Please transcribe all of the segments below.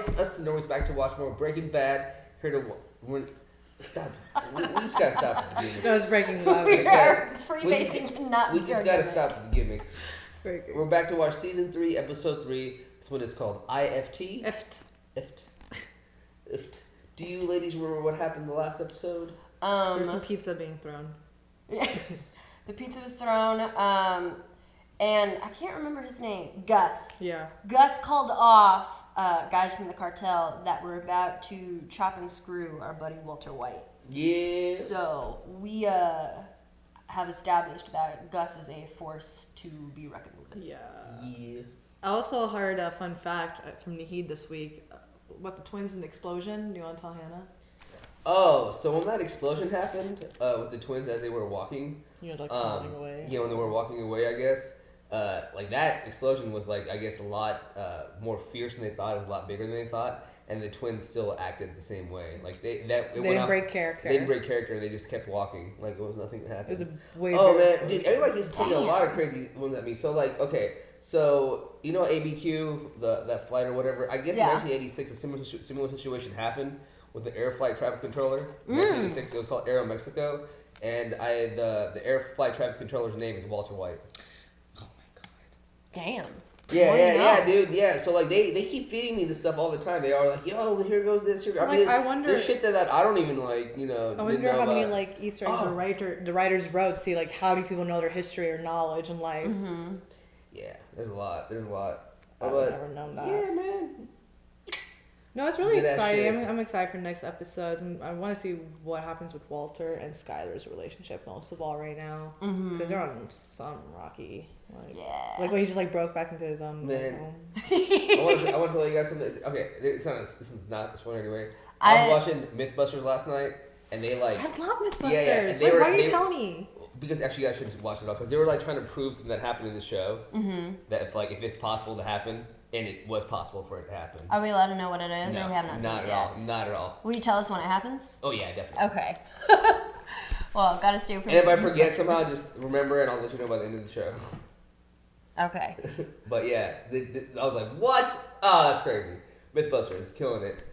it's us the Normies back to watch more Breaking Bad. Here to stop. We just gotta stop with the gimmicks. No, it's Breaking Bad. We are freebasing and not. We just gotta stop with the gimmicks. Breaking. We're back to watch season 3, episode 3. This one is called I.F.T. I.F.T. Do you ladies remember what happened in the last episode? There's some pizza being thrown. Yes. The pizza was thrown, and I can't remember his name. Gus. Yeah. Gus called off guys from the cartel that were about to chop and screw our buddy Walter White. Yeah. So we have established that Gus is a force to be reckoned with. Yeah. Yeah. I also heard a fun fact from Nahid this week. What, the twins in the explosion? Do you want to tell Hannah? Oh, so when that explosion happened with the twins as they were walking, Like falling away. Yeah, when they were walking away, I guess. Like that explosion was like I guess a lot more fierce than they thought. It was a lot bigger than they thought, and the twins still acted the same way. Like they didn't break character. They didn't break character. They just kept walking like it was nothing that happened. It was a way. Oh man, dude, everybody is taking a lot of crazy ones at me. So like, okay, so you know ABQ, that flight or whatever. I guess in 1986 a similar situation happened with the air flight traffic controller. In 1986, it was called Aeromexico, and the air flight traffic controller's name is Walter White. Damn. Yeah, dude. Yeah, so like they keep feeding me this stuff all the time. They are like, yo, here goes this. Here. So, I wonder. There's shit that I don't even like. I wonder how many like Easter eggs the writers wrote. See, like, how do people know their history or knowledge in life? Mm-hmm. Yeah, there's a lot. I've never known that. Yeah, man. No, it's really exciting. I'm excited for the next episodes, and I want to see what happens with Walter and Skyler's relationship most of all right now, because they're on some rocky. Like when he just like broke back into his own home. I want to tell you guys something. Okay, this is not a spoiler anyway. I was watching MythBusters last night, and they like. I love MythBusters. Yeah, why are you telling me? Because actually, you guys should watch it all because they were like trying to prove something that happened in the show. That if it's possible to happen. And it was possible for it to happen. Are we allowed to know what it is, no, or we have not seen it yet? Not at all. Will you tell us when it happens? Oh yeah, definitely. Okay. Well, gotta stay away. And if I forget somehow, just remember and I'll let you know by the end of the show. Okay. But yeah, I was like, what? Oh, that's crazy. MythBusters, killing it.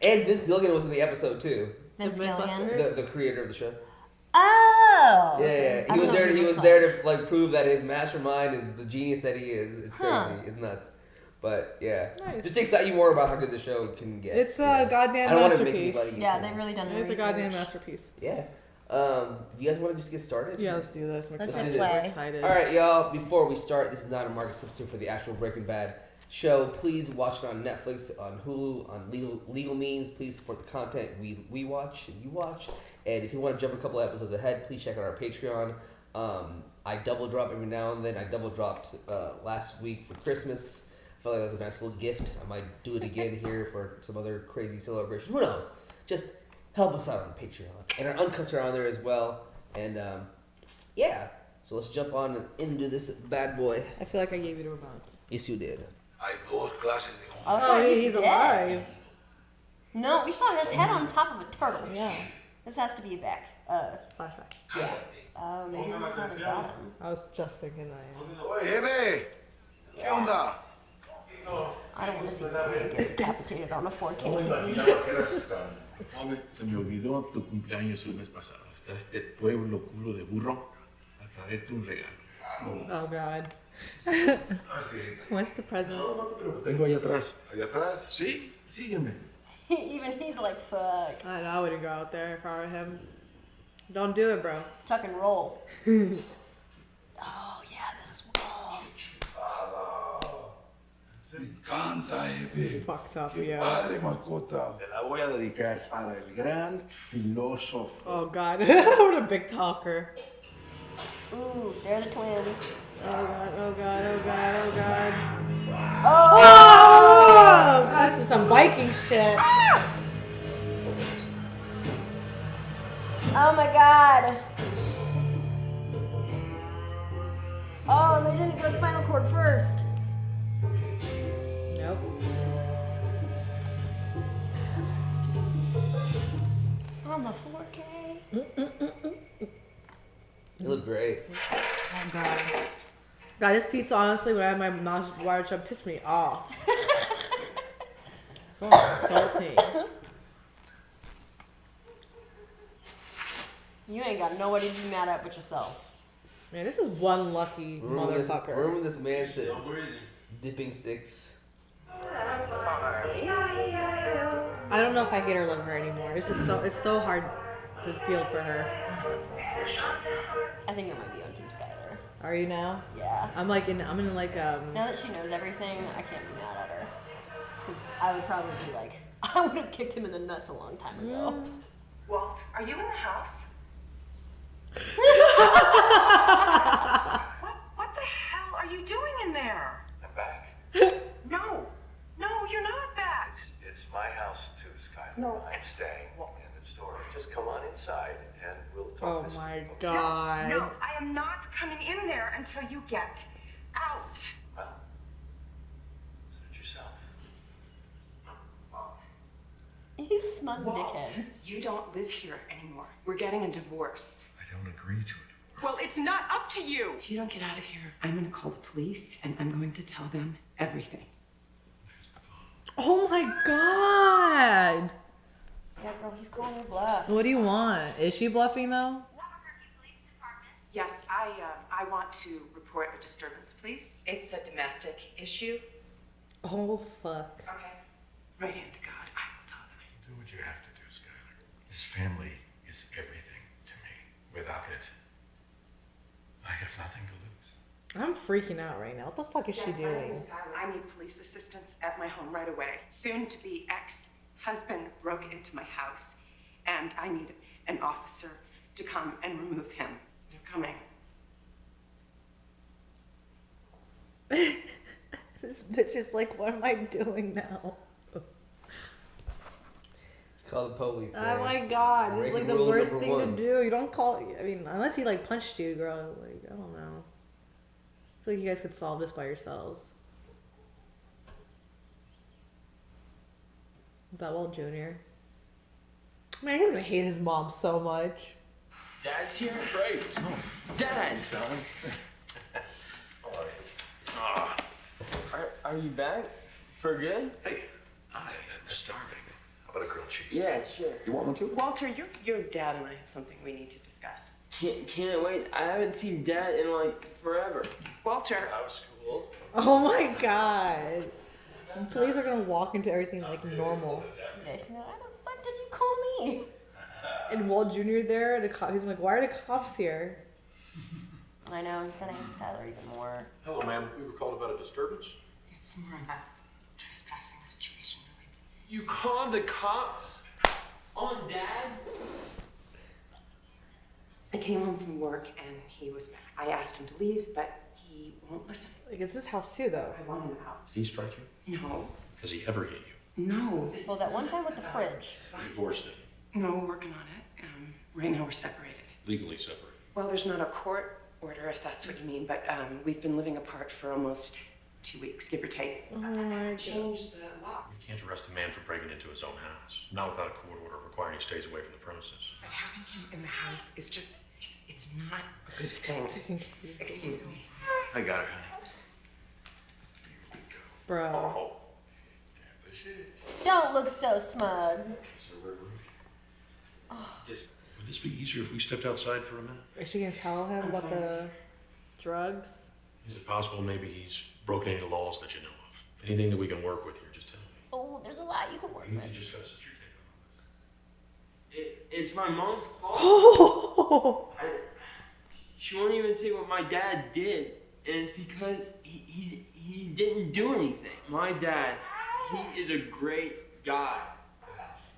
And Vince Gilligan was in the episode too. Vince Gilligan? The creator of the show. Oh. Yeah. He was there to like prove that his mastermind is the genius that he is. It's crazy. It's nuts. But yeah, just to excite you more about how good the show can get. It's a goddamn masterpiece. Yeah, they've really done the research. It's a goddamn masterpiece. Yeah. Do you guys want to just get started? Yeah, let's do this. Let's do play. I'm excited. All right, y'all. Before we start, this is not a market substitute for the actual Breaking Bad show. Please watch it on Netflix, on Hulu, on legal means. Please support the content we watch and you watch. And if you want to jump a couple episodes ahead, please check out our Patreon. I double drop every now and then. I double dropped last week for Christmas. I felt like that was a nice little gift. I might do it again here for some other crazy celebration. Who knows? Just help us out on Patreon. And our uncuts are on there as well. And yeah, so let's jump on into this bad boy. I feel like I gave you the remote. Yes, you did. Oh, he's alive. No, we saw his head on top of a turtle. Yeah. This has to be a back. Flashback. Yeah. Oh, maybe this is on the bottom. I was just thinking that. Oye, ¿qué onda? I don't want to see this man get decapitated on a 4K TV. Se me olvidó tu cumpleaños el mes pasado. Está este pueblo culo de burro a traerte un regalo. Oh God. What's the present? No te preocupes. Tengo allá atrás. ¿Allá atrás? Sí, sígueme. Even he's like, fuck. I wouldn't go out there if I were him. Don't do it, bro. Tuck and roll. Oh, yeah, this is... Oh. Me encanta, Eve. Fucked up, Qué yeah. padre, mascota. Te la voy a dedicar para el gran filósofo. Oh God, what a big talker. Ooh, they're the twins. Oh God, oh God, oh God, oh God. Oh! This is some Viking shit. Oh my God. Oh, and they didn't go spinal cord first. Nope. On the 4K. You look great. Oh God. God, this pizza honestly, when I had my mouth wired shut, pissed me off. So insulting. You ain't got nobody to be mad at but yourself. Man, this is one lucky motherfucker. Remember this man said Still breathing. dipping sticks. I don't know if I hate her or love her anymore. It's so hard to feel for her. I think I might be on Team Skyler. Are you now? Yeah. I'm in Now that she knows everything, I can't be mad at her. Because I would probably be like, I would have kicked him in the nuts a long time ago. Walt, are you in the house? What the hell are you doing in there? I'm back. No, you're not back. It's my house too, Skyler. No. I'm staying. End of story. Just come on inside and we'll talk Oh this. my okay? god. No, I am not coming in there until you get out. Well, suit yourself. Walt. You smug Walt, dickhead. you don't live here anymore. We're getting a divorce. I don't agree to it. Well, it's not up to you. If you don't get out of here, I'm going to call the police and I'm going to tell them everything. There's the phone. Oh my god. Yeah, girl, he's calling your bluff. What do you want? Is she bluffing though? Yes, I want to report a disturbance, please. It's a domestic issue. Oh fuck. Okay. Right hand to God, I will tell them. Do what you have to do, Skyler. This family is everything to me. Without it, I have nothing to lose. I'm freaking out right now. What the fuck is she doing? I need police assistance at my home right away. Soon to be ex-husband broke into my house, and I need an officer to come and remove him. They're coming. This bitch is like, what am I doing now? Call the police. Man. Oh my god, it's like Breaking the rule worst number thing one. to do. You don't call. I mean, unless he like punched you, girl. Like, I don't know. I feel like you guys could solve this by yourselves. Is that Walt Jr.? Man, he's gonna hate his mom so much. Dad's here? Great. Dad! Are you back? For good? Hey, I'm starving. How about a grilled cheese? Yeah, sure. You want one too? Walter, your dad and I have something we need to discuss. Can't wait. I haven't seen Dad in like forever. Walter, Out of school. Oh my god. The police are gonna walk into everything like normal. Yeah, she's like, why the fuck did you call me? And Walt Jr. there, he's like, why are the cops here? I know, he's gonna hate Skyler even more. Hello, ma'am. We were called about a disturbance. it's more of a trespassing situation, really. You called the cops on Dad? I came home from work and he was mad. I asked him to leave, but he won't listen. Like, it's his house too, though. I want him out. Did he strike you? No. Has he ever hit you? No. This Well, is that one time with the fridge. Divorced him. No, we're working on it. Right now we're separated. Legally separated. Well, there's not a court order, if that's what you mean, but we've been living apart for almost 2 weeks, give or take. Oh my god. Changed the law. You can't arrest a man for breaking into his own house. Not without a court order requiring he stays away from the premises. But having him in the house is just, it's not a good thing. Excuse me. I got it, honey. Here we go. Bro. Oh. That was it. Don't look so smug. So we're moving. Would this be easier if we stepped outside for a minute? Is she gonna tell him about the drugs? Is it possible maybe he's broken any laws that you know of? Anything that we can work with here, just tell me. Oh, there's a lot you can work You with. just got a sister take on this. It's my mom's fault. Oh! She won't even say what my dad did, and it's because he didn't do anything. My dad, he is a great guy.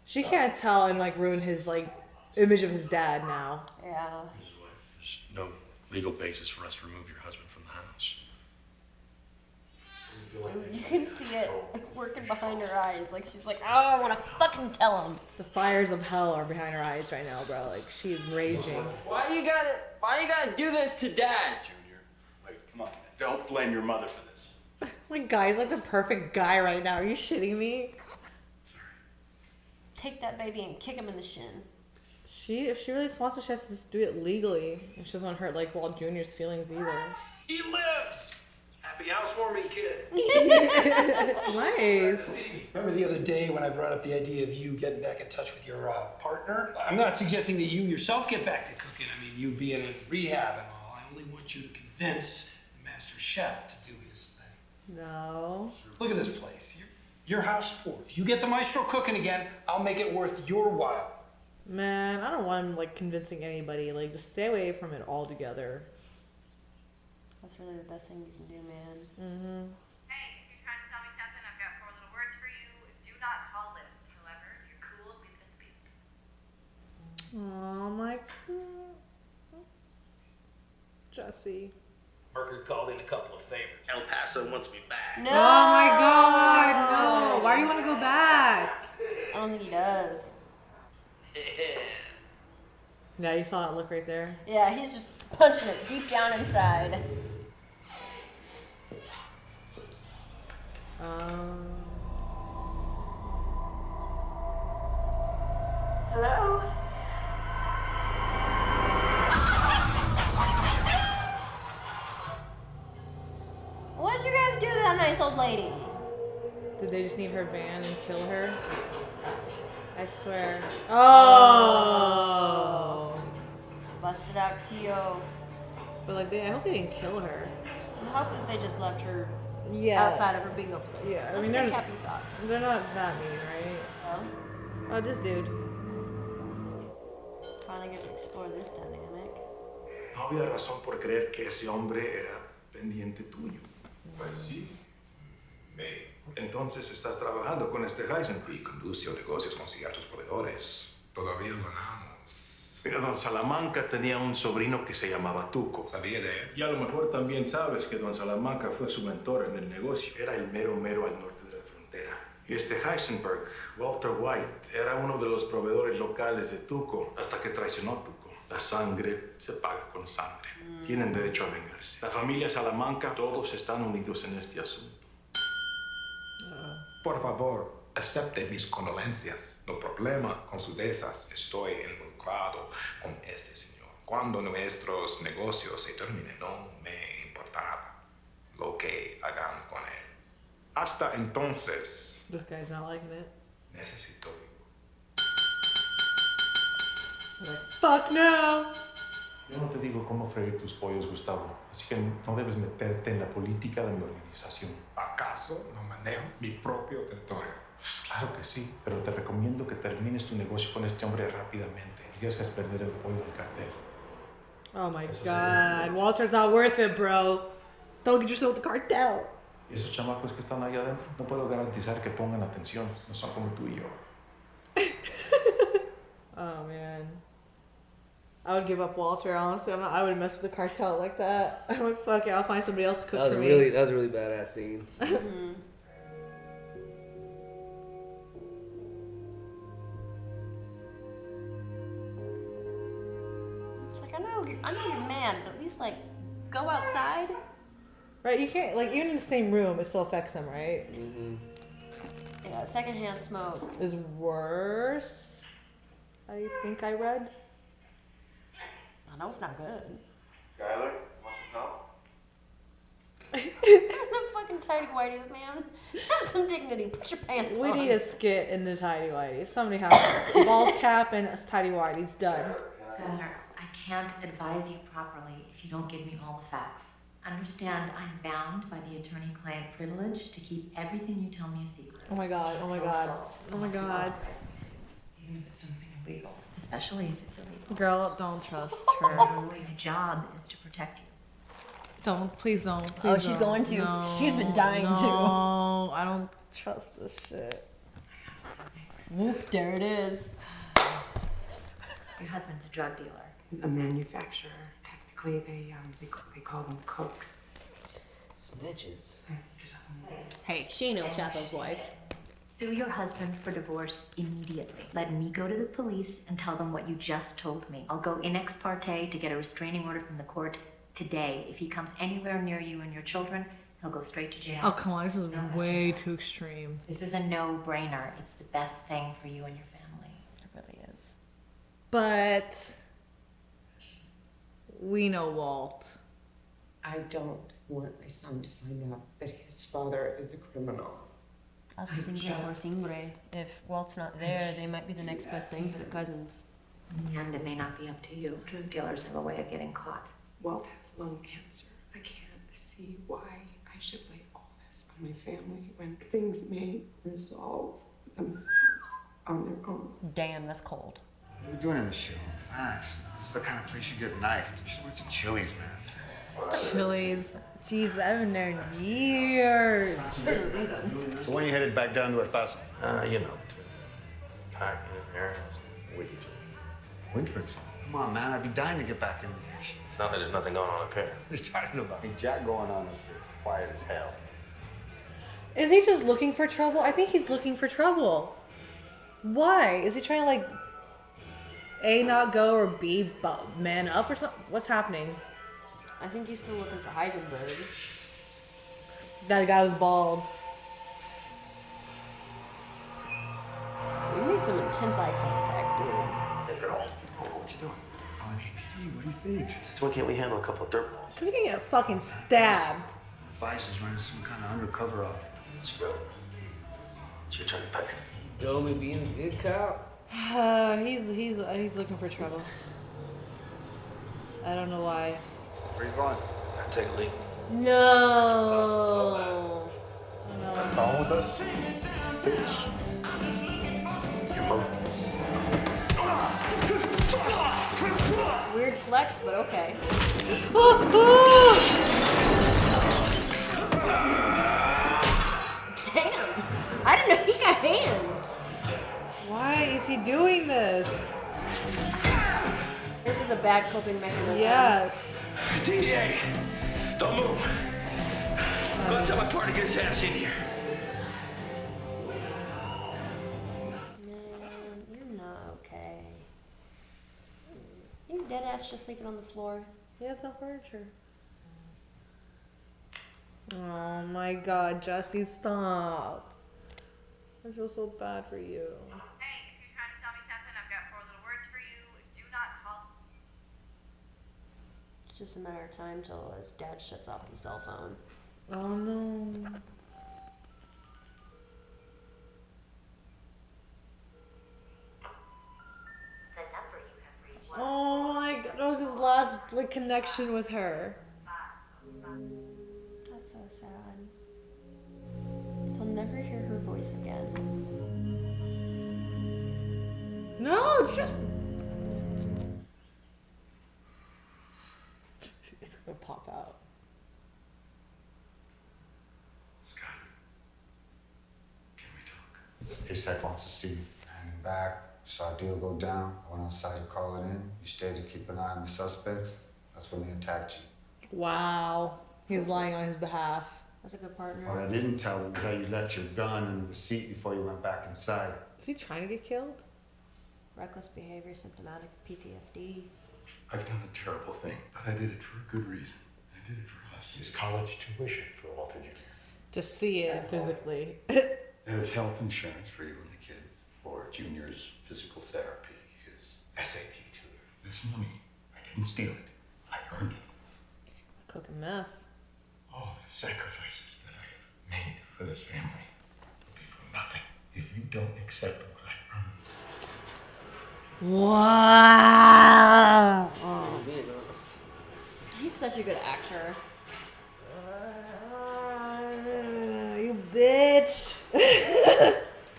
She can't tell and like ruin his like image of his dad now. Yeah. This is why there's no legal basis for us to remove your husband from the house. You can see it working behind her eyes. Like, she's like, oh, I want to fucking tell him. The fires of hell are behind her eyes right now, bro. Like, she is raging. Why you gotta do this to Dad? Junior, wait, come on. Don't blame your mother for this. My guy's like the perfect guy right now. Are you shitting me? Take that baby and kick him in the shin. If she really wants to, she has to just do it legally. And she doesn't want to hurt like Walt Jr.'s feelings either. He lives. Happy housewarming, kid. Nice. Remember the other day when I brought up the idea of you getting back in touch with your partner? I'm not suggesting that you yourself get back to cooking. I mean, you being in rehab and all. I only want you to convince the master chef to do his thing. No. Look at this place. Your house full. If you get the maestro cooking again, I'll make it worth your while. Man, I don't want him like convincing anybody. Like, just stay away from it altogether. That's really the best thing you can do, man. Mm-hmm. Hey, if you're trying to tell me something, I've got 4 little words for you. Do not call it. However, if you're cool, we can speak. Oh my God. Jesse. Merker called in a couple of favors. El Paso wants me back. No! Oh my God, no. Why do you want to go back? I don't think he does. Yeah, you saw that look right there. Yeah, he's just punching it deep down inside. Hello? What did you guys do to that nice old lady? Did they just need her van and kill her? I swear. Oh. Busted out T.O. But like, I hope they didn't kill her. The hope is they just left her Yeah. outside of her bingo place. Yeah, I Let's mean, think they're- happy thoughts. They're not that mean, right? Well, Oh, this dude. finally get to explore this dynamic. No había razón por creer que ese hombre era pendiente tuyo. Pues sí. Entonces estás trabajando con este Heisenberg. Y conduce negocios con ciertos proveedores. Todavía lo ganamos. Pero don Salamanca tenía un sobrino que se llamaba Tuco. Sabía de él. Y a lo mejor también sabes que don Salamanca fue su mentor en el negocio. Era el mero mero al norte de la frontera. Y este Heisenberg, Walter White, era uno de los proveedores locales de Tuco hasta que traicionó a Tuco. La sangre se paga con sangre. Tienen derecho a vengarse. La familia Salamanca, todos están unidos en este asunto. Por favor, acepte mis condolencias. No problema con sus desas. Estoy involucrado con este señor. Cuando nuestros negocios se terminen, no me importará lo que hagan con él. Hasta entonces, This guy's not liking it. necesito. Like, fuck no! Yo no te digo cómo freír tus pollos, Gustavo. Así que no debes meterte en la política de mi organización. ¿Acaso no manejo mi propio territorio? Pues claro que sí, pero te recomiendo que termines tu negocio con este hombre rápidamente. Arriesgas perder el apoyo del cartel. Oh my God. Walter's not worth it, bro. Don't get yourself the cartel. Y esos chamacos que están ahí adentro, no puedo garantizar que pongan atención. No son como tú y yo. Oh man. I would give up Walter, honestly. I wouldn't mess with the cartel like that. I'm like, fuck it, I'll find somebody else to cook for me. That was a really badass scene. It's like, I know you're mad, but at least like go outside. Right, you can't, like, even in the same room, it still affects them, right? Mm-hmm. Yeah, secondhand smoke. Is worse, I think I read. I know it's not good. Skyler, want some help? The fucking tidy whities, man. Have some dignity. Put your pants We on. need a skit in the tidy whities. Somebody have a bald cap and a tidy whities done. Skyler, I can't advise you properly if you don't give me all the facts. Understand, I'm bound by the attorney-client privilege to keep everything you tell me a secret. Oh my God, oh my God, oh my God. Even if it's something illegal. Especially if it's illegal. Girl, don't trust her. My job is to protect you. Don't, please don't. Please Oh, she's don't. going to. No, She's been dying to. No, I don't trust this shit. Whoop, there it is. Your husband's a drug dealer. A manufacturer. Technically, they call them cooks. Snitches. Hey, she ain't El Chapo's wife. Sue your husband for divorce immediately. Let me go to the police and tell them what you just told me. I'll go in ex parte to get a restraining order from the court today. If he comes anywhere near you and your children, he'll go straight to jail. Oh, come on, this is way too extreme. This is a no-brainer. It's the best thing for you and your family. It really is. But we know Walt. I don't want my son to find out that his father is a criminal. Also, singre por singre. If Walt's not there, they might be the next best thing for the cousins. And it may not be up to you. Drug dealers have a way of getting caught. Walt has lung cancer. I can't see why I should lay all this on my family when things may resolve themselves on their own. Damn, that's cold. What are you doing in this shit? Relax. This is the kind of place you get knifed. You should went to Chili's, man. Chili's. Jeez, I haven't been there in years. There's a reason. So when you headed back down to El Paso? You know, packing in there. Winter. Winter's. Come on, man. I'd be dying to get back in there. It's not that there's nothing going on up here. What are you talking about? Hey, Jack going on up here. It's quiet as hell. Is he just looking for trouble? I think he's looking for trouble. Why? Is he trying to like A, not go, or B, man up or something? What's happening? I think he's still looking for Heisenberg. That guy was bald. We made some intense eye contact, dude. What you doing? Oh, hey, what do you think? So why can't we handle a couple of dirt balls? Because you're gonna get fucking stabbed. Vice is running some kind of undercover off. Let's go. It's your turn to pick. Domi being a good cop. He's looking for trouble. I don't know why. Where you going? Gotta take a leak. No. Come on with us, bitch. Your mom. Weird flex, but okay. Damn! I didn't know he got hands. Why is he doing this? This is a bad coping mechanism. Yes. DEA, don't move. Go tell my partner to get his ass in here. Man, you're not okay. You dead ass just sleeping on the floor. He has no furniture. Oh my god, Jesse, stop. I feel so bad for you. Hey, if you're trying to tell me something, I've got 4 little words for you. Do not call. It's just a matter of time till his dad shuts off the cell phone. Oh no. Oh my god, that was his last like connection with her. That's so sad. He'll never hear her voice again. No, just. It's gonna pop out. Skyler, can we talk? ASAC wants to see you. Hanging back, saw a deal go down. I went outside to call it in. You stayed to keep an eye on the suspects. That's when they attacked you. Wow. He's lying on his behalf. That's a good partner. What I didn't tell them is that you left your gun under the seat before you went back inside. Is he trying to get killed? Reckless behavior, symptomatic PTSD. I've done a terrible thing, but I did it for a good reason. I did it for us. His college tuition for Walt Jr. To see it physically. That is health insurance for you and the kids, for Junior's physical therapy, his SAT tutor. This money, I didn't steal it. I earned it. Cooking meth. All the sacrifices that I have made for this family will be for nothing if you don't accept what I've earned. Wow. Oh, he's such a good actor. You bitch.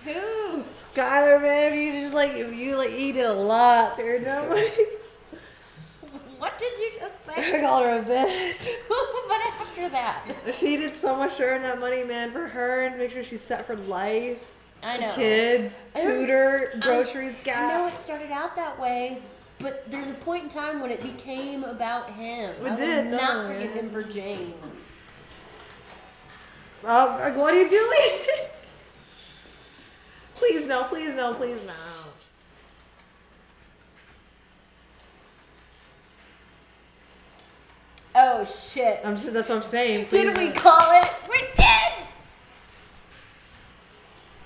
Who? Skyler, man, if you did a lot to earn that money. What did you just I say? called her a bitch. But after that, She did so much to earn that money, man, for her and make sure she's set for life. I know. Kids, tutor, groceries, I gas. know it started out that way, but there's a point in time when it became about him. It I did, will not no, forgive yeah. him for Jane. What are you doing? Please no, please no, please no. Oh shit! That's what I'm saying. Please Didn't we no. call it? We did.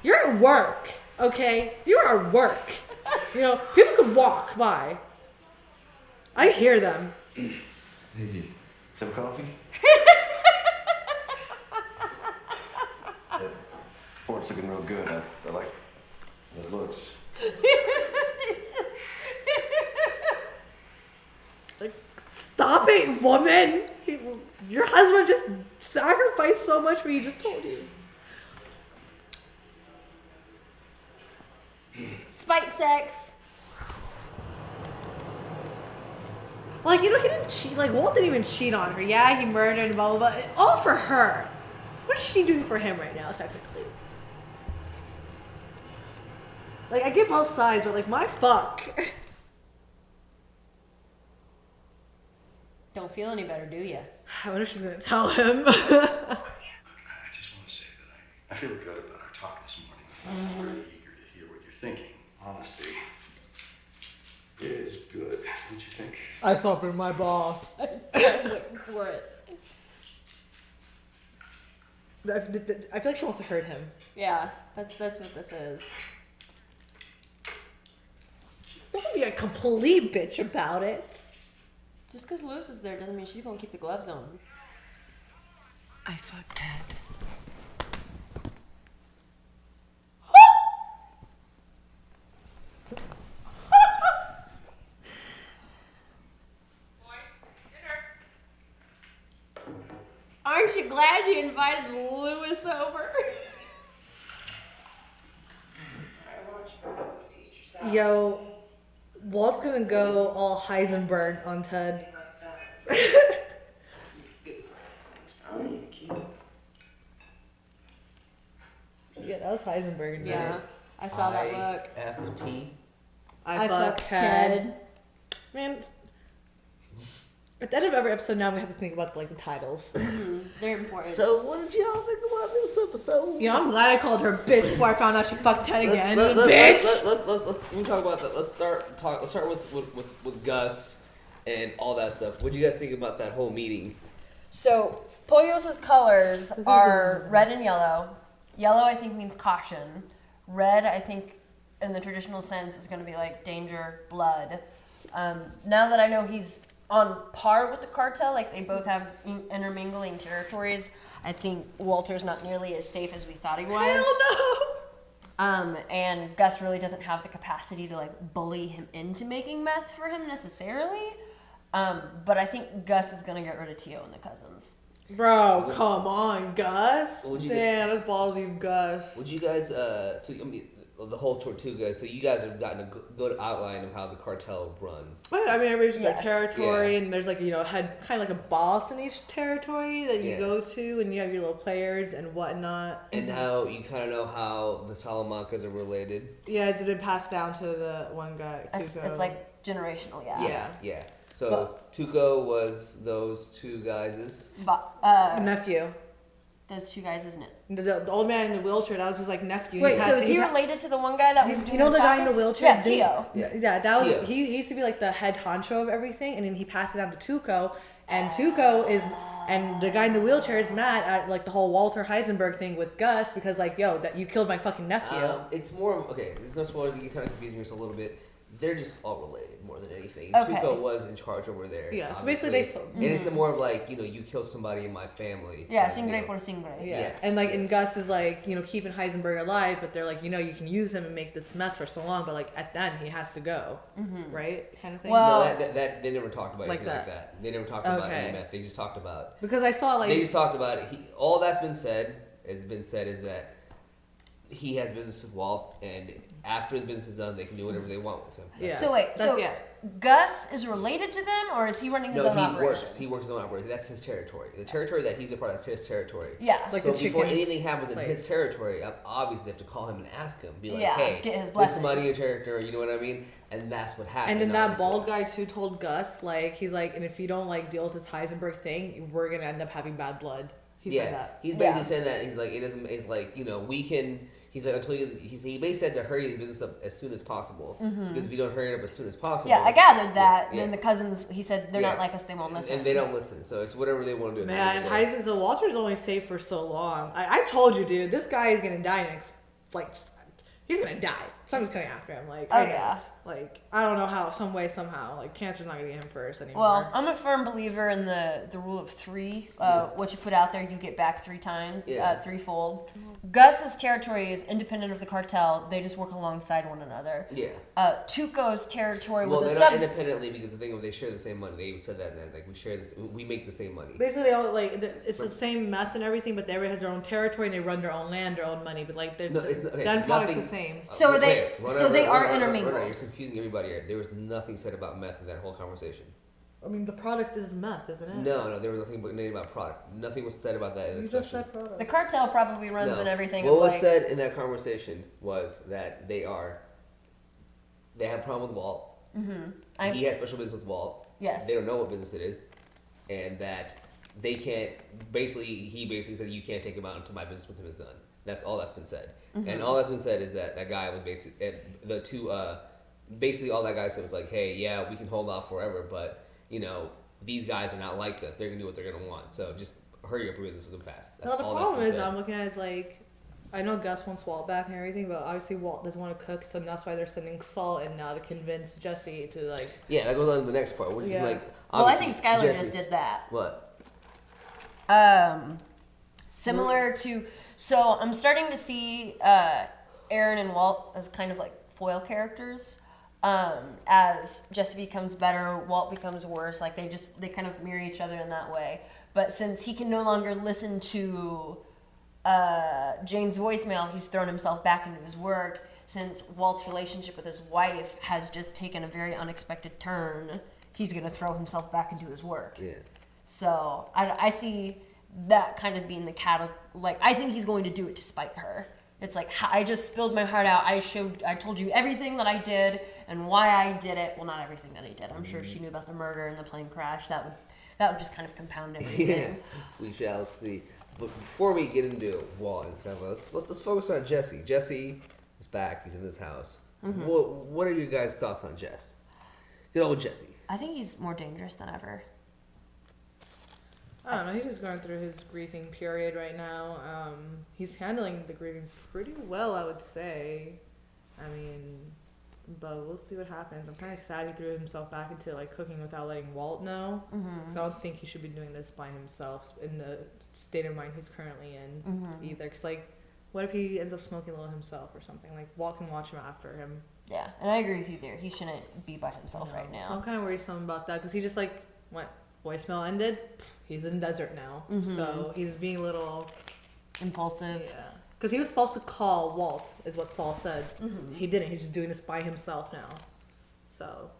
You're at work, okay? You're at work. You know, people could walk by. I hear them. Hey, Some coffee? Port's looking real good. I like the looks. Like, stop it, woman! Your husband just sacrificed so much for you. Just told you. Spite sex. Like, you know, he didn't cheat. Like, Walt didn't even cheat on her. Yeah, he murdered and blah, blah, blah. All for her. What is she doing for him right now, technically? Like, I get both sides, but, like, my fuck. Don't feel any better, do you? I wonder if she's gonna tell him. I just want to say that I feel good about our talk this morning. I'm really eager to hear what you're thinking. Honesty is good. Don't you think? I stopped with my boss. I'm waiting for it. I feel like she wants to hurt him. Yeah, that's what this is. Don't be a complete bitch about it. Just because Lewis is there doesn't mean she's gonna keep the gloves on. I fucked Ted. Aren't you glad you invited Lewis over? Yo, Walt's gonna go all Heisenberg on Ted. Yeah, that was Heisenberg. Yeah, I saw that look. I.F.T. I fucked Ted. Man, at the end of every episode now, I'm gonna have to think about like the titles. They're important. So what did y'all think about this episode? You know, I'm glad I called her bitch before I found out she fucked Ted again. Let's let me talk about that. Let's start with Gus and all that stuff. What do you guys think about that whole meeting? So Pollos' colors are red and yellow. Yellow, I think, means caution. Red, I think, in the traditional sense, is going to be like danger, blood. Now that I know he's on par with the cartel, like they both have intermingling territories, I think Walter's not nearly as safe as we thought he was. Hell no! And Gus really doesn't have the capacity to like bully him into making meth for him necessarily. But I think Gus is going to get rid of Tio and the cousins. Bro, come on, Gus. Damn, that's ballsy, Gus. Would you guys, so I mean, the whole Tortuga, so you guys have gotten a good outline of how the cartel runs. I mean, everybody's Yes. their territory, Yeah. and there's like, you know, had kind of like a boss in each territory that you Yeah. go to, and you have your little players and whatnot. And now you kind of know how the Salamancas are related. Yeah, it's been passed down to the one guy. It's like generational, Yeah. So Tuco was those two guys'. nephew. Those two guys, isn't it? The old man in the wheelchair, that was his like nephew. Wait, so is he related to the one guy that was doing You know the guy in the chopping? wheelchair? Yeah, Tio. Yeah, that was Tio. he used to be like the head honcho of everything, and then he passed it down to Tuco, and Tuco is, and the guy in the wheelchair is mad at like the whole Walter Heisenberg thing with Gus because like, yo, that you killed my fucking nephew. It's more okay. There's no spoilers. You get kind of confusing yourself a little bit. They're just all related more than anything. Okay. Tuco was in charge over there. Yeah, so obviously. basically and it's more of like, you know, you kill somebody in my family. Yeah, and, singre you know, por singre. Yeah, Yes, and like, and yes. Gus is like, you know, keeping Heisenberg alive, but they're like, you know, you can use him and make this meth for so long, but like at the end he has to go, right? Kind of thing. Well- No, that they never talked about Like anything like that. that. They never talked about Okay. any meth. They just talked about. Because I saw like They just talked about it. All that's been said is that he has business with Walt, and after the business is done, they can do whatever they want with him. Yeah. So wait, Gus is related to them, or is he running his No, own he operation? works. He works his own operation. That's his territory. The territory that he's a part of is his territory. Yeah. Like so the before chicken anything happens in place. his territory, obviously they have to call him and ask him. Be like, Yeah, hey, get his there's blessing. somebody in your territory, you know what I mean? And that's what happened. And then that obviously. bald guy too told Gus, like, he's like, and if you don't like deal with this Heisenberg thing, we're gonna end up having bad blood. He said that. He's basically saying that. He's like, it doesn't. It's like, you know, we can. He's like, until you. He basically said to hurry his business up as soon as possible. Because if you don't hurry it up as soon as possible. Yeah, I gathered that. Yeah. And then the cousins, he said they're Yeah. not like us, they won't listen. And they don't listen. So it's whatever they want to do. Man, Heisen, so Walter's only safe for so long. I told you, dude, this guy is gonna die next, like, he's gonna die. Somebody's coming after him. Like, Oh, I get yeah. it. Like, I don't know how, some way, somehow. Like, cancer's not gonna get him first anymore. Well, I'm a firm believer in the rule of three. What you put out there, you get back threefold. Gus's territory is independent of the cartel. They just work alongside one another. Yeah. Tuco's territory was they're a not independently because the thing is they share the same money. They even said that, and like we make the same money. Basically, they all, like, it's the same meth and everything, but everybody has their own territory and they run their own land, their own money. But like, the end product's the same. So are they? So they are intermingled. You're confusing everybody here. There was nothing said about meth in that whole conversation. I mean, the product is meth, isn't it? No, there was nothing about product. Nothing was said about that in the discussion. Just said product. The cartel probably runs in everything. What was said in that conversation was that they have a problem with Walt. Mm-hmm. He has special business with Walt. Yes. They don't know what business it is, and that they can't. He basically said you can't take him out until my business with him is done. That's all that's been said, and all that's been said is that guy was basically the two. Basically, all that guy said was like, "Hey, yeah, we can hold off forever, but these guys are not like us. They're gonna do what they're gonna want. So just hurry up and do this with them fast." That's well, the all problem that's is, been said. I'm looking at it as like, I know Gus wants Walt back and everything, but obviously Walt doesn't want to cook, so that's why they're sending Saul in now to convince Jesse to like. Yeah, that goes on to the next part. What do you like? Well, I think Skyler Jesse, just did that. What? Similar to, so I'm starting to see Aaron and Walt as kind of like foil characters. As Jesse becomes better, Walt becomes worse. Like they kind of mirror each other in that way. But since he can no longer listen to Jane's voicemail, he's thrown himself back into his work. Since Walt's relationship with his wife has just taken a very unexpected turn, he's gonna throw himself back into his work. Yeah. So I see that kind of being the like I think he's going to do it to spite her. It's like, I just spilled my heart out. I told you everything that I did and why I did it. Well, not everything that I did. I'm sure she knew about the murder and the plane crash. That would just kind of compound everything. Yeah, we shall see. But before we get into Walt and stuff, let's focus on Jesse. Jesse is back. He's in this house. Mm-hmm. What are your guys' thoughts on Jess? Good old Jesse. I think he's more dangerous than ever. I don't know. He's just going through his grieving period right now. He's handling the grieving pretty well, I would say. I mean, but we'll see what happens. I'm kind of sad he threw himself back into like cooking without letting Walt know. Mm-hmm. So I don't think he should be doing this by himself in the state of mind he's currently in either. Because like, what if he ends up smoking a little himself or something? Like Walt can watch him after him. Yeah, and I agree with you there. He shouldn't be by himself right now. So I'm kind of worried some about that because he just like what voicemail ended. He's in the desert now, so he's being a little impulsive. Yeah, because he was supposed to call Walt, is what Saul said. He didn't. He's just doing this by himself now. So,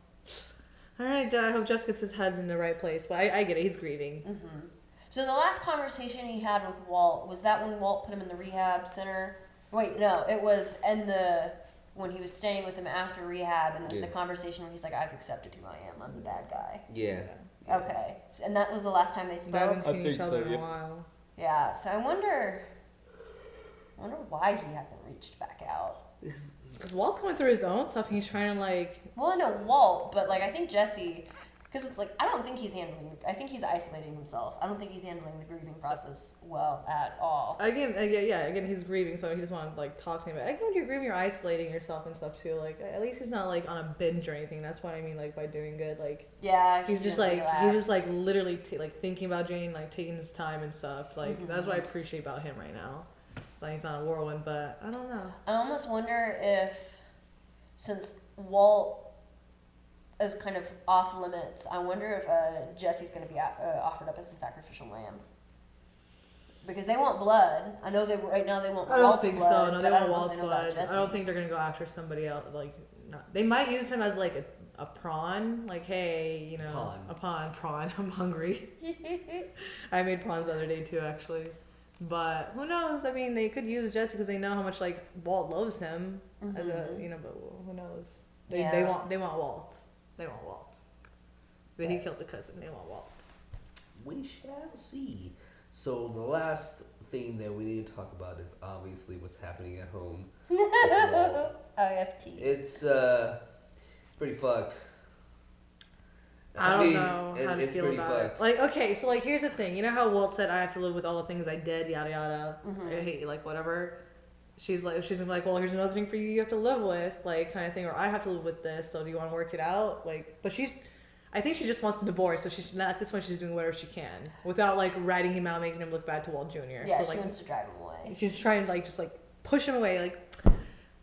all right. I hope Jess gets his head in the right place. But I get it. He's grieving. So the last conversation he had with Walt, was that when Walt put him in the rehab center? Wait, no, it was when he was staying with him after rehab, and it was the conversation where he's like, "I've accepted who I am. I'm the bad guy." Yeah. Okay, and that was the last time they spoke. They haven't seen each other in a while. Yeah, so I wonder why he hasn't reached back out. Because Walt's going through his own stuff. He's trying to like. Well, I know Walt, but like I think Jesse, because it's like I don't think he's handling. I think he's isolating himself. I don't think he's handling the grieving process well at all. Again, Again, he's grieving, so he just want to like talk to him. Again, when you're grieving, you're isolating yourself and stuff too. Like at least he's not like on a binge or anything. That's what I mean, like by doing good. Like yeah, he's just like literally like thinking about Jane, like taking his time and stuff. Like that's what I appreciate about him right now. It's like he's not a whirlwind, but I don't know. I almost wonder if, since Walt is kind of off limits, I wonder if Jesse's going to be offered up as the sacrificial lamb. Because they want blood. I know right now they want Walt's blood. I don't think so. No, they want Walt's Walt's blood. I don't think they're going to go after somebody else. Like, they might use him as like a pawn. Like, hey, you know, prawn. I'm hungry. I made prawns the other day too, actually. But who knows? I mean, they could use Jesse because they know how much like Walt loves him as a, you know. But who knows? They want Walt. They want Walt. But he killed the cousin. They want Walt. We shall see. So the last thing that we need to talk about is obviously what's happening at home. I.F.T. It's pretty fucked. I don't know how to feel about fucked. it. Like, okay, so like here's the thing. You know how Walt said I have to live with all the things I did, yada yada. I hate like whatever. she's like, well, here's another thing for you have to live with, like, kind of thing, or I have to live with this. So do you want to work it out? Like, but I think she just wants a divorce. So she's not at this point. She's doing whatever she can without like ratting him out, making him look bad to Walt Jr. Yeah, so, she like, wants to drive him away. She's trying to like just like push him away, like.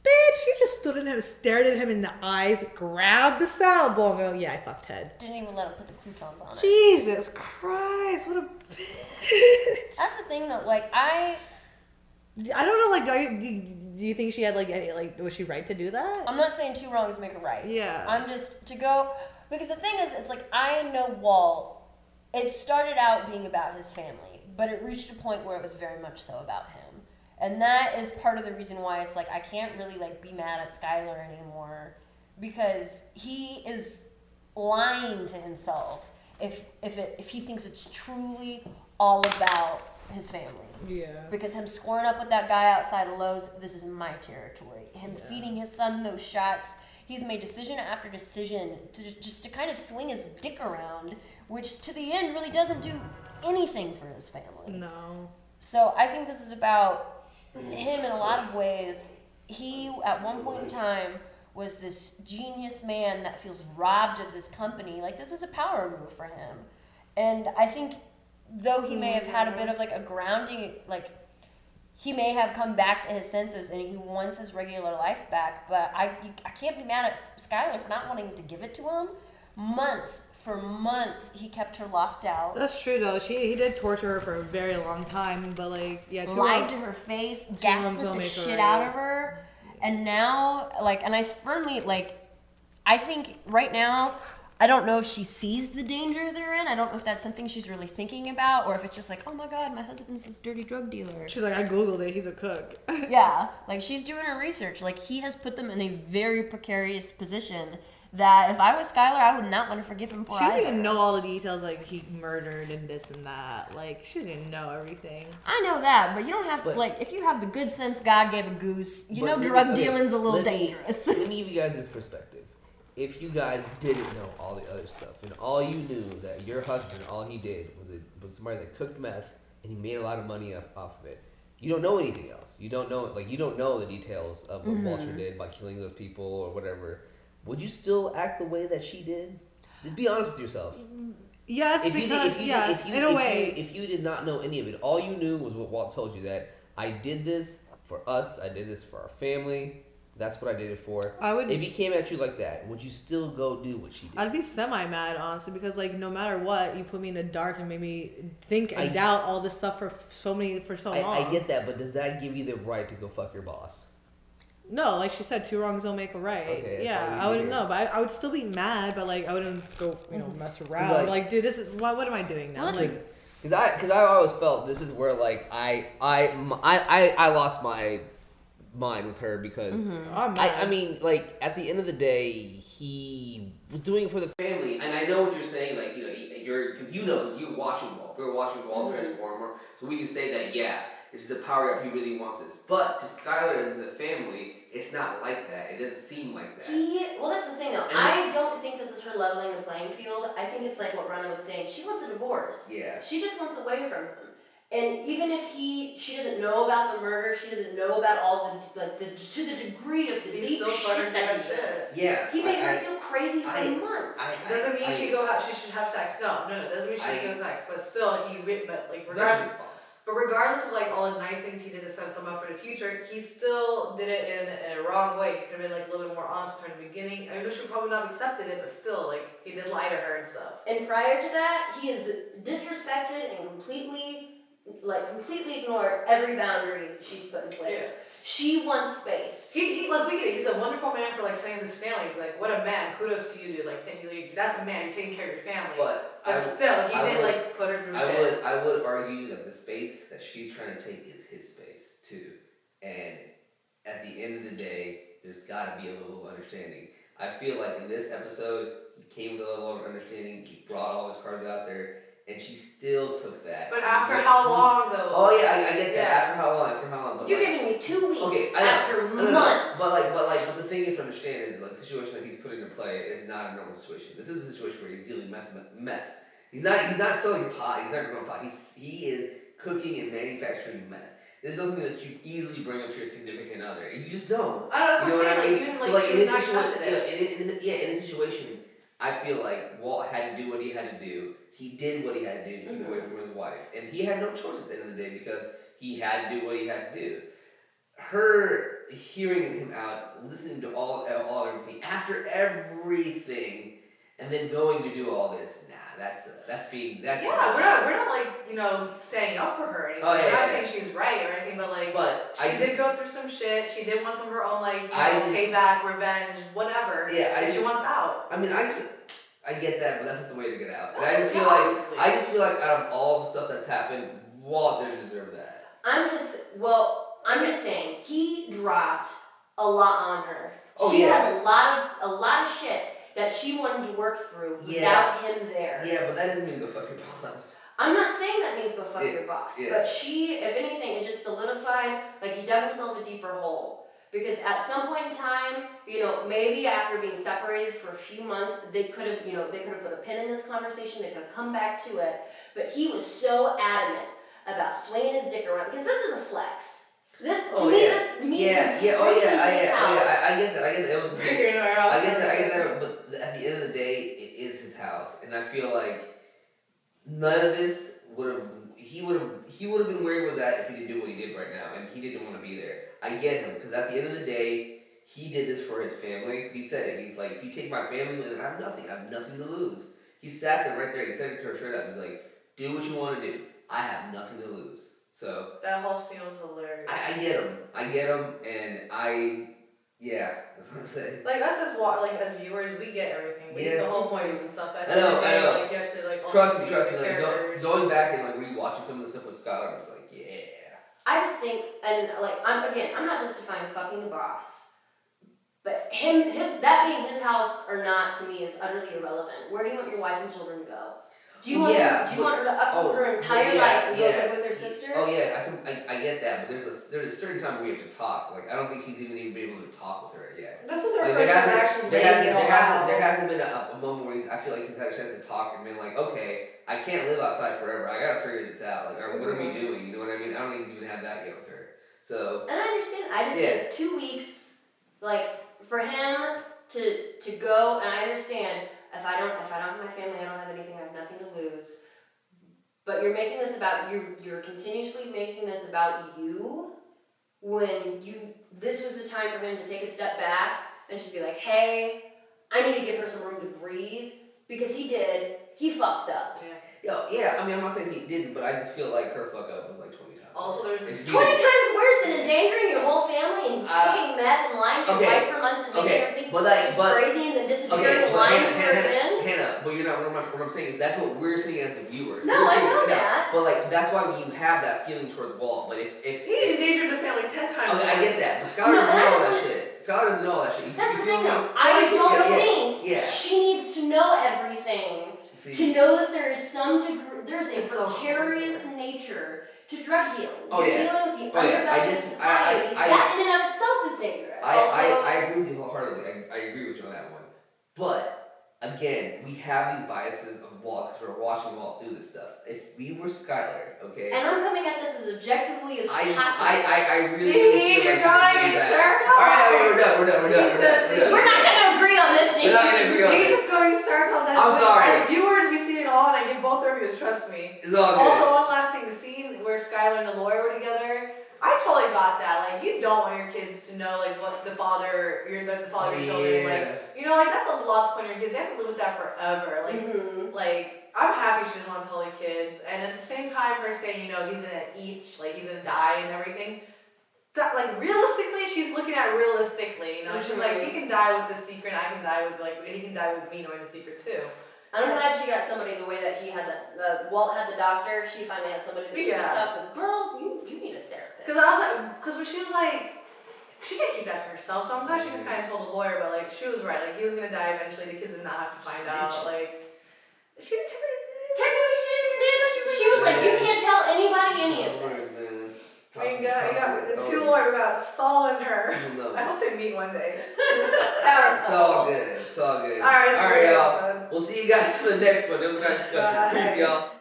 Bitch, you just stood at him, stared at him in the eyes, grabbed the salad bowl, and go, yeah, I fucked Ted. Didn't even let him put the croutons on it. Jesus Christ, what a bitch. That's the thing, though. Like, I don't know, like, do you think she had, like, any, like, was she right to do that? I'm not saying two wrongs make a right. Yeah. I'm just, to go, because the thing is, it's like, I know Walt, it started out being about his family, but it reached a point where it was very much so about him. And that is part of the reason why it's like I can't really like be mad at Skyler anymore, because he is lying to himself if he thinks it's truly all about his family. Yeah. Because him scoring up with that guy outside of Lowe's, this is my territory. Him feeding his son those shots, he's made decision after decision to kind of swing his dick around, which to the end really doesn't do anything for his family. No. So I think this is about him in a lot of ways. He, at one point in time, was this genius man that feels robbed of this company. Like, this is a power move for him. And I think, though he may have had a bit of, like, a grounding, like, he may have come back to his senses and he wants his regular life back, but I can't be mad at Skyler for not wanting to give it to him. For months, he kept her locked out. That's true, though. He did torture her for a very long time, but, like, yeah. Lied to her face, gaslit the shit out of her. And now, like, and I firmly, like, I think right now, I don't know if she sees the danger they're in. I don't know if that's something she's really thinking about, or if it's just like, oh my God, my husband's this dirty drug dealer. She's like, I Googled it, he's a cook. Yeah, like, she's doing her research. Like, he has put them in a very precarious position that if I was Skyler, I would not want to forgive him for She doesn't either. even know all the details, like, he murdered and this and that. Like, she doesn't even know everything. I know that, but you don't have to, like, if you have the good sense God gave a goose, you know drug dealing's a little dangerous. Let me give you guys this perspective. If you guys didn't know all the other stuff, and all you knew that your husband, all he did was somebody that cooked meth, and he made a lot of money off of it, you don't know anything else. You don't know the details of what Walter did by killing those people or whatever. Would you still act the way that she did? Just be honest with yourself. Yes, in a way. If you did not know any of it, all you knew was what Walt told you, that I did this for us, I did this for our family, that's what I did it for. If he came at you like that, would you still go do what she did? I'd be semi-mad, honestly, because, like, no matter what, you put me in the dark and made me think and doubt all this stuff for so long. I get that, but does that give you the right to go fuck your boss? No, like she said, two wrongs don't make a right. Okay, yeah, I wouldn't know, but I would still be mad, but, like, I wouldn't go, mess around. Like, dude, this is what am I doing now? Because I always felt this is where, like, I lost my mind with her, because I mean, like, at the end of the day, he was doing it for the family, and I know what you're saying, like, because you're watching Walt. We're watching Walt transform, so we can say that, yeah, this is a power up, he really wants this. But to Skyler and to the family, it's not like that. It doesn't seem like that. Well, that's the thing, though. I don't think this is her leveling the playing field. I think it's like what Rana was saying. She wants a divorce. Yeah. She just wants away from him. And even if she doesn't know about the murder, she doesn't know about all the to the degree of the deep shit that he did. Yeah. He made her feel crazy for months. Doesn't mean she should have sex. No. Doesn't mean she should have sex. But still, regardless of, like, all the nice things he did to set them up for the future, he still did it in a wrong way. He could have been, like, a little bit more honest with her in the beginning. I know she probably not accepted it, but still, like, he did lie to her and stuff. And prior to that, he has disrespected and completely ignored every boundary she's put in place. Yeah. She wants space. He like, we get it. He's a wonderful man for, like, saving his family. Like, what a man. Kudos to you, dude. Like, that's a man. You're taking care of your family. But still, he did put her through shit. I would argue that the space that she's trying to take is his space, too. And at the end of the day, there's got to be a little understanding. I feel like in this episode, he came with a level of understanding. He brought all his cards out there. And she still took that. But after how long, though? Oh yeah, I get that. Yeah. After how long? But you're giving me 2 weeks after months. But the thing you have to understand is, like, the situation that he's putting into play is not a normal situation. This is a situation where he's dealing meth. He's not selling pot. He's not growing pot. He is cooking and manufacturing meth. This is something that you easily bring up to your significant other. You just don't. I know, You know what I mean? even So like like she in was this not situation, accepted it. in this situation, I feel like Walt had to do what he had to do. He did what he had to do to keep away from his wife, and he had no choice at the end of the day because he had to do what he had to do. Her hearing him out, listening to all everything after everything, and then going to do all this. Nah, that's We're not like standing up for her or anything. We're not saying she's right or anything, but she did go through some shit. She did want some of her own payback, revenge, whatever. Yeah, she wants out. I mean, I get that, but that's not the way to get out. And I just feel like out of all the stuff that's happened, Walt didn't deserve that. I'm just saying he dropped a lot on her. She has a lot of shit that she wanted to work through without him there. Yeah, but that doesn't mean go fuck your boss. I'm not saying that means go fuck your boss, but she, if anything, it just solidified, like he dug himself a deeper hole. Because at some point in time, maybe after being separated for a few months, they could have put a pin in this conversation, they could have come back to it. But he was so adamant about swinging his dick around, because this is a flex. I get that. It was big. I get that. But at the end of the day, it is his house, and I feel like none of this he would have been where he was at if he didn't do what he did right now, and he didn't want to be there. I get him, because at the end of the day, he did this for his family. Because he said it. He's like, if you take my family, then I have nothing. I have nothing to lose. He sat there right there. He said it to her straight up. He's like, do what you want to do. I have nothing to lose. So that whole scene was hilarious. I get him, and that's what I'm saying. Like us as viewers, we get everything. We get the whole points and stuff. I know. Like you actually trust me. Like going back and like rewatching some of the stuff with Skyler, I was like, I just think, and I'm not justifying fucking the boss, but that being his house or not to me is utterly irrelevant. Where do you want your wife and children to go? Do you want her to uproot her entire life and go live with her sister? Oh yeah, I get that, but there's a certain time where we have to talk. Like I don't think he's even been able to talk with her yet. This was her first interaction. There hasn't been a moment where I feel like he's had a chance to talk and been like, okay, I can't live outside forever. I gotta figure this out. Like, what are we doing? You know what I mean? I don't think he's even had that yet with her. So. And I understand. I just think 2 weeks, like for him to go, and I understand. If I don't have my family, I don't have anything, I have nothing to lose. But you're making this about you're continuously making this about you when this was the time for him to take a step back and just be like, hey, I need to give her some room to breathe, because he fucked up. Yeah, I mean, I'm not saying he didn't, but I just feel like her fuck up was like 20 times. Also, there's 20 times worse than endangering your whole family and taking meth and lying to your wife for months and making her think she's crazy and then disappearing and lying to her again. Hannah, but you're not. What I'm saying is that's what we're seeing as a viewer. No, I know that. But like that's why you have that feeling towards Walt. But if he endangered the family 10 times. Okay, I get that. But Skyler doesn't know all that shit. Skyler doesn't know all that shit. That's the thing, though. I don't think she needs to know everything to know that there is there's a precarious nature to drug dealing. You're dealing with the underbelly of society. That in and of itself is dangerous. I agree with you wholeheartedly. I agree with you on that one. But again, we have these biases of Walt because we're watching Walt do this stuff. If we were Skyler, okay. And I'm coming at this as objectively as possible. I really you're going in circles. Alright, we're done. We're not going to agree on this, Nikki. We're not going to agree on this. You're just going in circles. I'm sorry. As viewers, we see it all, and I give both reviews. Trust me. It's all good. Also, one last thing: the scene where Skyler and the lawyer were together. I totally got that. Like, you don't want your kids to know, like, what the father of your children, like, that's a lot to put on your kids. They have to live with that forever. Like, like, I'm happy she doesn't want to tell the kids. And at the same time, her saying, he's gonna eat, like, he's gonna die and everything. That, like, realistically, she's looking at realistically, She's like, he can die with the secret, I can die with, like, he can die with me knowing the secret, too. I'm glad she got somebody the way that he had Walt had the doctor. She finally had somebody that she could talk. Because, girl, you need a therapist. Because I was like, when she was like, she can't keep that to herself. So I'm glad she kind of told the lawyer, but like, she was right. Like, he was gonna die eventually. The kids did not have to find out. Like, she technically she didn't snitch. She was like, you can't tell anybody any of this. We got the two lawyers got Saul and her. I hope they meet one day. It's all good. All right, y'all. We'll see you guys for the next one. It was a nice discussion. Peace, y'all.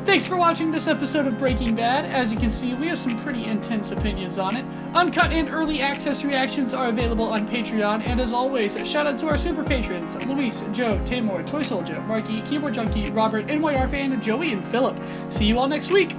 Thanks for watching this episode of Breaking Bad. As you can see, we have some pretty intense opinions on it. Uncut and early access reactions are available on Patreon, and as always, shout out to our super patrons, Luis, Joe, Tamor, Toy Soldier, Marky, Keyboard Junkie, Robert, NYR Fan, Joey, and Philip. See you all next week!